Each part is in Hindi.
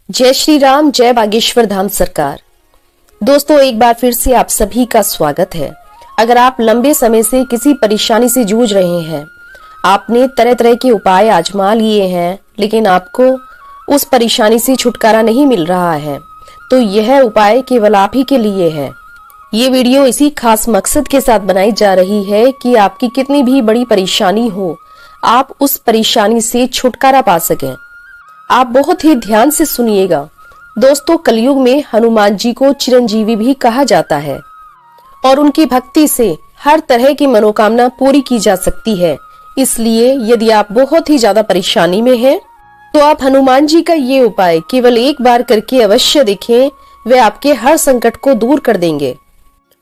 जय श्री राम, जय बागेश्वर धाम सरकार। दोस्तों, एक बार फिर से आप सभी का स्वागत है। अगर आप लंबे समय से किसी परेशानी से जूझ रहे हैं, आपने तरह तरह के उपाय आजमा लिए हैं, लेकिन आपको उस परेशानी से छुटकारा नहीं मिल रहा है, तो यह उपाय केवल आप ही के लिए है। ये वीडियो इसी खास मकसद के साथ बनाई जा रही है कि आपकी कितनी भी बड़ी परेशानी हो, आप उस परेशानी से छुटकारा पा सकें। आप बहुत ही ध्यान से सुनिएगा। दोस्तों, कलयुग में हनुमान जी को चिरंजीवी भी कहा जाता है और उनकी भक्ति से हर तरह की मनोकामना पूरी की जा सकती है। इसलिए यदि आप बहुत ही ज्यादा परेशानी में हैं, तो आप हनुमान जी का ये उपाय केवल एक बार करके अवश्य देखें। वे आपके हर संकट को दूर कर देंगे।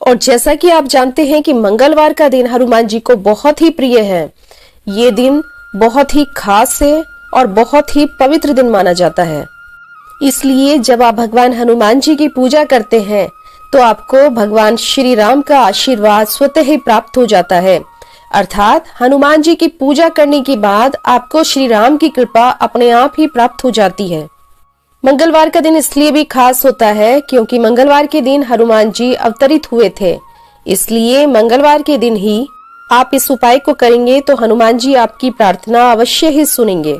और जैसा कि आप जानते हैं कि मंगलवार का दिन हनुमान जी को बहुत ही प्रिय है। ये दिन बहुत ही खास है और बहुत ही पवित्र दिन माना जाता है। इसलिए जब आप भगवान हनुमान जी की पूजा करते हैं, तो आपको भगवान श्री राम का आशीर्वाद स्वतः ही प्राप्त हो जाता है। अर्थात हनुमान जी की पूजा करने के बाद आपको श्री राम की कृपा अपने आप ही प्राप्त हो जाती है। मंगलवार का दिन इसलिए भी खास होता है क्योंकि मंगलवार के दिन हनुमान जी अवतरित हुए थे। इसलिए मंगलवार के दिन ही आप इस उपाय को करेंगे तो हनुमान जी आपकी प्रार्थना अवश्य ही सुनेंगे।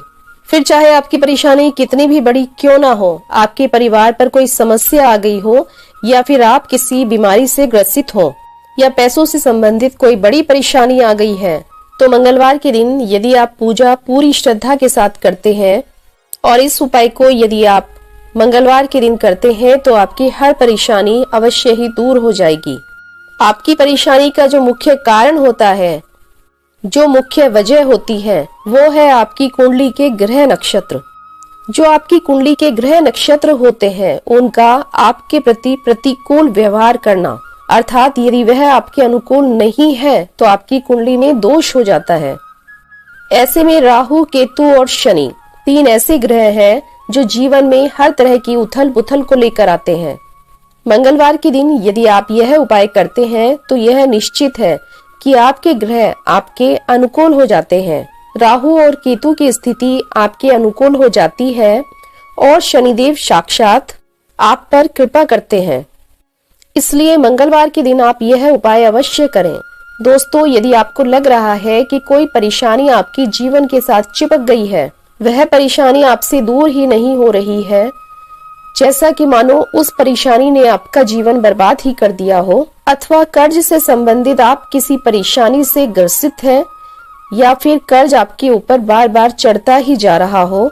फिर चाहे आपकी परेशानी कितनी भी बड़ी क्यों ना हो, आपके परिवार पर कोई समस्या आ गई हो, या फिर आप किसी बीमारी से ग्रसित हो, या पैसों से संबंधित कोई बड़ी परेशानी आ गई है, तो मंगलवार के दिन यदि आप पूजा पूरी श्रद्धा के साथ करते हैं और इस उपाय को यदि आप मंगलवार के दिन करते हैं, तो आपकी हर परेशानी अवश्य ही दूर हो जाएगी। आपकी परेशानी का जो मुख्य कारण होता है, जो मुख्य वजह होती है, वो है आपकी कुंडली के ग्रह नक्षत्र। जो आपकी कुंडली के ग्रह नक्षत्र होते हैं, उनका आपके प्रति प्रतिकूल व्यवहार करना, अर्थात यदि वह आपके अनुकूल नहीं है तो आपकी कुंडली में दोष हो जाता है। ऐसे में राहु, केतु और शनि 3 ऐसे ग्रह हैं जो जीवन में हर तरह की उथल पुथल को लेकर आते हैं। मंगलवार के दिन यदि आप यह उपाय करते हैं, तो यह निश्चित है कि आपके ग्रह आपके अनुकूल हो जाते हैं। राहु और केतु की स्थिति आपके अनुकूल हो जाती है और शनिदेव साक्षात आप पर कृपा करते हैं। इसलिए मंगलवार के दिन आप यह उपाय अवश्य करें। दोस्तों, यदि आपको लग रहा है कि कोई परेशानी आपके जीवन के साथ चिपक गई है, वह परेशानी आपसे दूर ही नहीं हो रही है, जैसा कि मानो उस परेशानी ने आपका जीवन बर्बाद ही कर दिया हो, अथवा कर्ज से संबंधित आप किसी परेशानी से ग्रसित हैं, या फिर कर्ज आपके ऊपर बार बार चढ़ता ही जा रहा हो,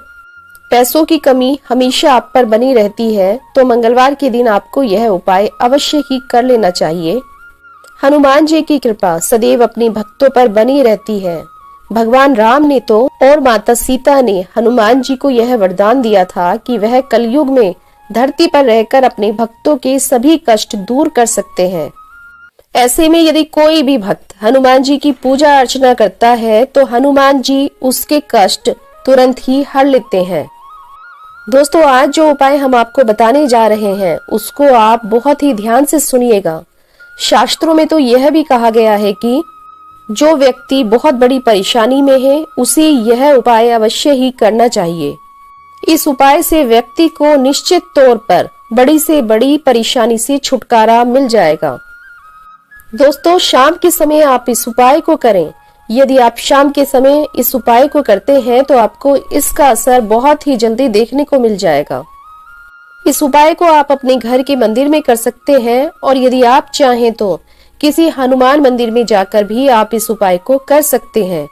पैसों की कमी हमेशा आप पर बनी रहती है, तो मंगलवार के दिन आपको यह उपाय अवश्य ही कर लेना चाहिए। हनुमान जी की कृपा सदैव अपने भक्तों पर बनी रहती है। भगवान राम ने तो और माता सीता ने हनुमान जी को यह वरदान दिया था कि वह कलयुग में धरती पर रहकर अपने भक्तों के सभी कष्ट दूर कर सकते हैं। ऐसे में यदि कोई भी भक्त हनुमान जी की पूजा अर्चना करता है, तो हनुमान जी उसके कष्ट तुरंत ही हर लेते हैं। दोस्तों, आज जो उपाय हम आपको बताने जा रहे हैं, उसको आप बहुत ही ध्यान से सुनिएगा। शास्त्रों में तो यह भी कहा गया है कि जो व्यक्ति बहुत बड़ी परेशानी में है, उसे यह उपाय अवश्य ही करना चाहिए। इस उपाय से व्यक्ति को निश्चित तौर पर बड़ी से बड़ी परेशानी से छुटकारा मिल जाएगा। दोस्तों, शाम के समय आप इस उपाय को करें। यदि आप शाम के समय इस उपाय को करते हैं, तो आपको इसका असर बहुत ही जल्दी देखने को मिल जाएगा। इस उपाय को आप अपने घर के मंदिर में कर सकते हैं, और यदि आप चाहें तो किसी हनुमान मंदिर में जाकर भी आप इस उपाय को कर सकते हैं।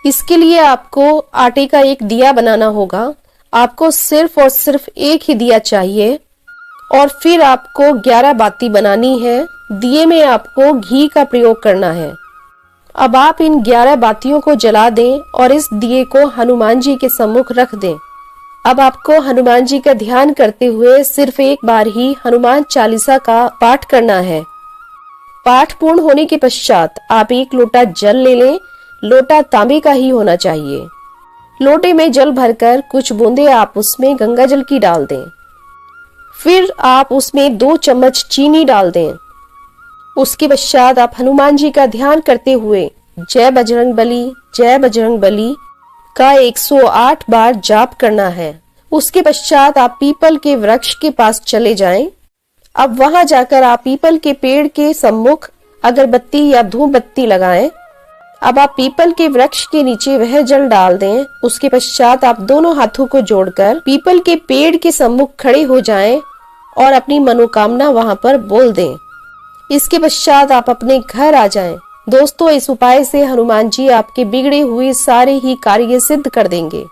इसके लिए आपको आटे का एक दिया बनाना होगा। आपको सिर्फ और सिर्फ एक ही दिया चाहिए, और फिर आपको 11 बाती बनानी है। दिए में आपको घी का प्रयोग करना है। अब आप इन 11 बातियों को जला दें और इस दिए को हनुमान जी के सम्मुख रख दें। अब आपको हनुमान जी का ध्यान करते हुए सिर्फ एक बार ही हनुमान चालीसा का पाठ करना है। पाठ पूर्ण होने के पश्चात आप एक लोटा जल ले लें। लोटा तांबे का ही होना चाहिए। लोटे में जल भरकर कुछ बूंदे आप उसमें गंगा जल की डाल दें। फिर आप उसमें 2 चम्मच चीनी डाल दें। उसके पश्चात आप हनुमान जी का ध्यान करते हुए जय बजरंग बली का 108 बार जाप करना है। उसके पश्चात आप पीपल के वृक्ष के पास चले जाएं। अब वहां जाकर आप पीपल के पेड़ के सम्मुख अगरबत्ती या धूप बत्ती लगाएं। अब आप पीपल के वृक्ष के नीचे वह जल डाल दें। उसके पश्चात आप दोनों हाथों को जोड़कर पीपल के पेड़ के सम्मुख खड़े हो जाएं और अपनी मनोकामना वहां पर बोल दें। इसके पश्चात आप अपने घर आ जाएं। दोस्तों, इस उपाय से हनुमान जी आपके बिगड़े हुए सारे ही कार्य सिद्ध कर देंगे।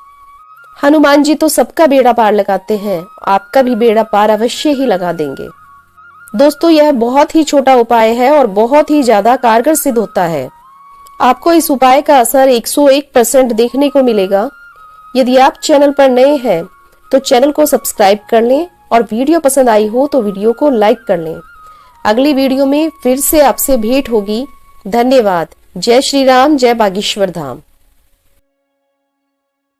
हनुमान जी तो सबका बेड़ा पार लगाते हैं, आपका भी बेड़ा पार अवश्य ही लगा देंगे। दोस्तों, यह बहुत ही छोटा उपाय है और बहुत ही ज्यादा कारगर सिद्ध होता है। आपको इस उपाय का असर 101% देखने को मिलेगा। यदि आप चैनल पर नए हैं तो चैनल को सब्सक्राइब कर लें और वीडियो पसंद आई हो तो वीडियो को लाइक कर लें। अगली वीडियो में फिर से आपसे भेंट होगी। धन्यवाद। जय श्री राम, जय बागेश्वर धाम।